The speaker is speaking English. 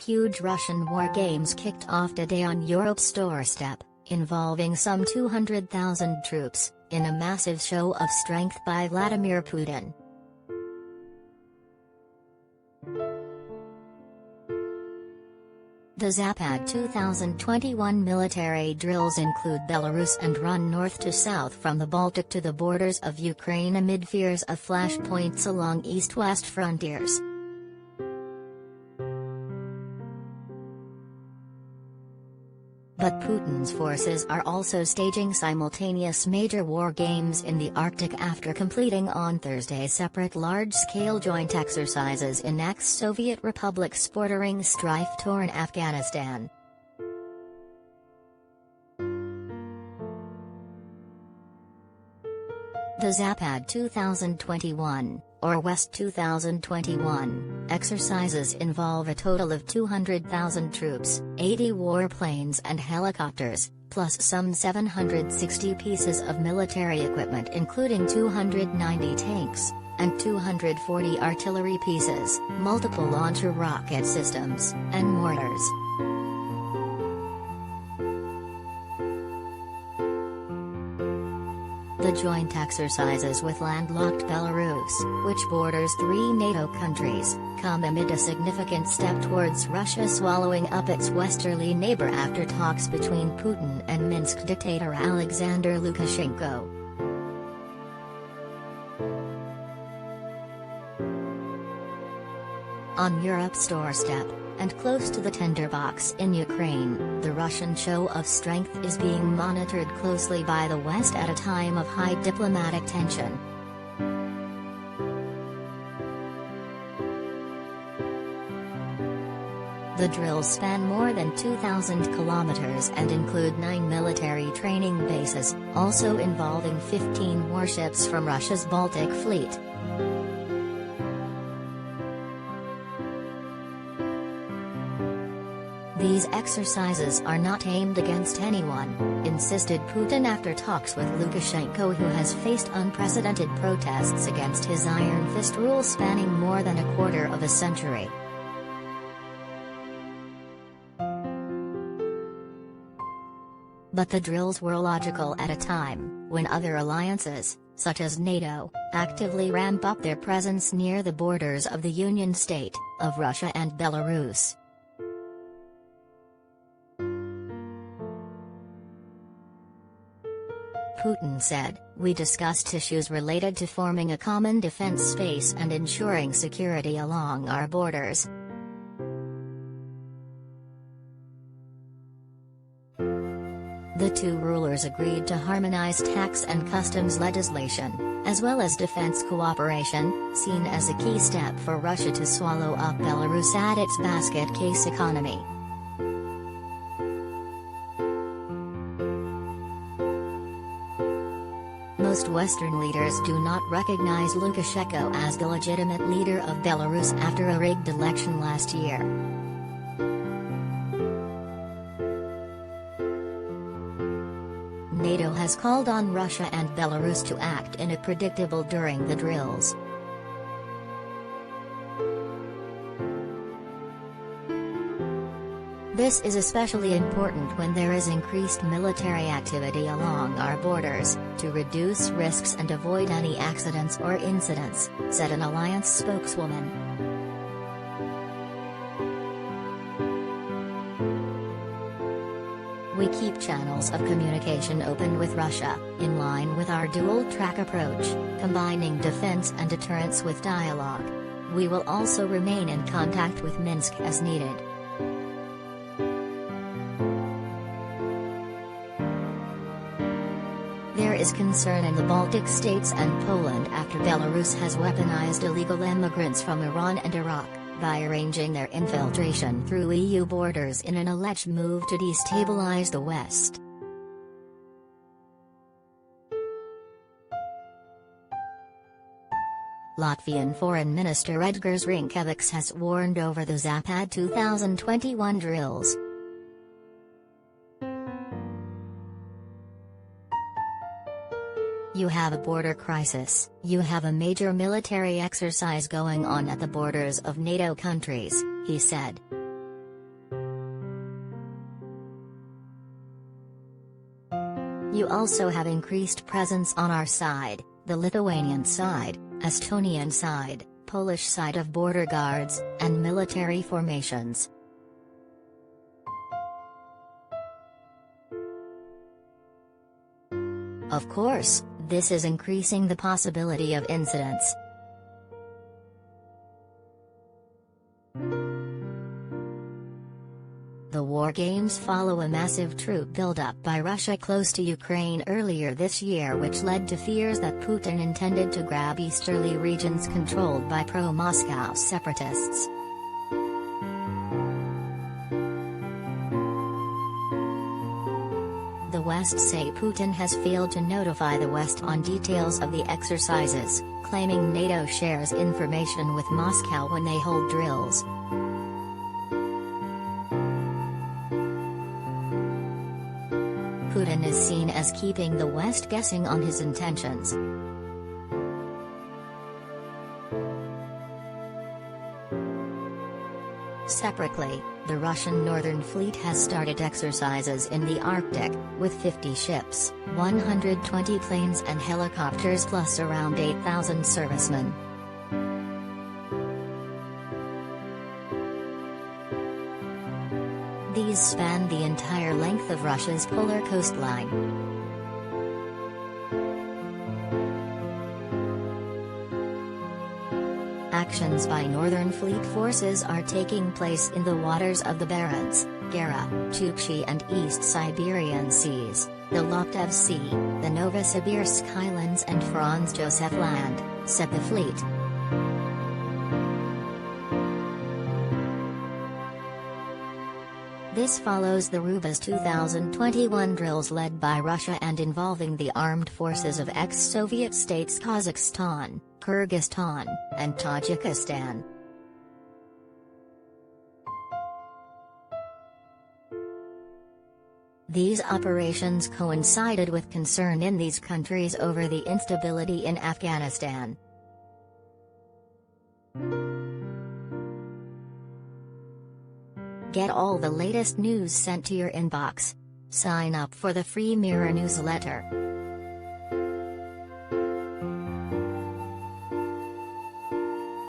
Huge Russian war games kicked off today on Europe's doorstep, involving some 200,000 troops, in a massive show of strength by Vladimir Putin. The Zapad 2021 military drills include Belarus and run north to south from the Baltic to the borders of Ukraine amid fears of flashpoints along east-west frontiers. But Putin's forces are also staging simultaneous major war games in the Arctic after completing on Thursday separate large-scale joint exercises in ex-Soviet republics bordering strife-torn Afghanistan. The Zapad 2021, or West 2021, exercises involve a total of 200,000 troops, 80 warplanes and helicopters, plus some 760 pieces of military equipment including 290 tanks, and 240 artillery pieces, multiple launcher rocket systems, and mortars. The joint exercises with landlocked Belarus, which borders 3 NATO countries, come amid a significant step towards Russia swallowing up its westerly neighbor after talks between Putin and Minsk dictator Alexander Lukashenko. On Europe's doorstep, and close to the tinderbox in Ukraine, the Russian show of strength is being monitored closely by the West at a time of high diplomatic tension. The drills span more than 2,000 kilometers and include 9 military training bases, also involving 15 warships from Russia's Baltic fleet. These exercises are not aimed against anyone, insisted Putin after talks with Lukashenko, who has faced unprecedented protests against his iron fist rule spanning more than a quarter of a century. But the drills were logical at a time when other alliances, such as NATO, actively ramp up their presence near the borders of the Union state of Russia and Belarus. Putin said, "We discussed issues related to forming a common defense space and ensuring security along our borders." The two rulers agreed to harmonize tax and customs legislation, as well as defense cooperation, seen as a key step for Russia to swallow up Belarus at its basket case economy. Most Western leaders do not recognize Lukashenko as the legitimate leader of Belarus after a rigged election last year. NATO has called on Russia and Belarus to act in a predictable during the drills. This is especially important when there is increased military activity along our borders, to reduce risks and avoid any accidents or incidents, said an alliance spokeswoman. We keep channels of communication open with Russia, in line with our dual-track approach, combining defense and deterrence with dialogue. We will also remain in contact with Minsk as needed. There is concern in the Baltic states and Poland after Belarus has weaponized illegal immigrants from Iran and Iraq, by arranging their infiltration through EU borders in an alleged move to destabilize the West. Latvian Foreign Minister Edgars Rinkēvičs has warned over the Zapad 2021 drills. You have a border crisis, you have a major military exercise going on at the borders of NATO countries, he said. You also have increased presence on our side, the Lithuanian side, Estonian side, Polish side of border guards, and military formations. Of course, this is increasing the possibility of incidents. The war games follow a massive troop buildup by Russia close to Ukraine earlier this year, which led to fears that Putin intended to grab easterly regions controlled by pro-Moscow separatists. The West say Putin has failed to notify the West on details of the exercises, claiming NATO shares information with Moscow when they hold drills. Putin is seen as keeping the West guessing on his intentions. Separately, the Russian Northern Fleet has started exercises in the Arctic, with 50 ships, 120 planes and helicopters plus around 8,000 servicemen. These span the entire length of Russia's polar coastline. Actions by Northern Fleet forces are taking place in the waters of the Barents, Gera, Chukchi and East Siberian Seas, the Laptev Sea, the Novosibirsk Islands and Franz Josef Land, said the fleet. This follows the Rubas 2021 drills led by Russia and involving the armed forces of ex-Soviet states Kazakhstan, Kyrgyzstan, and Tajikistan. These operations coincided with concern in these countries over the instability in Afghanistan. Get all the latest news sent to your inbox. Sign up for the free Mirror newsletter.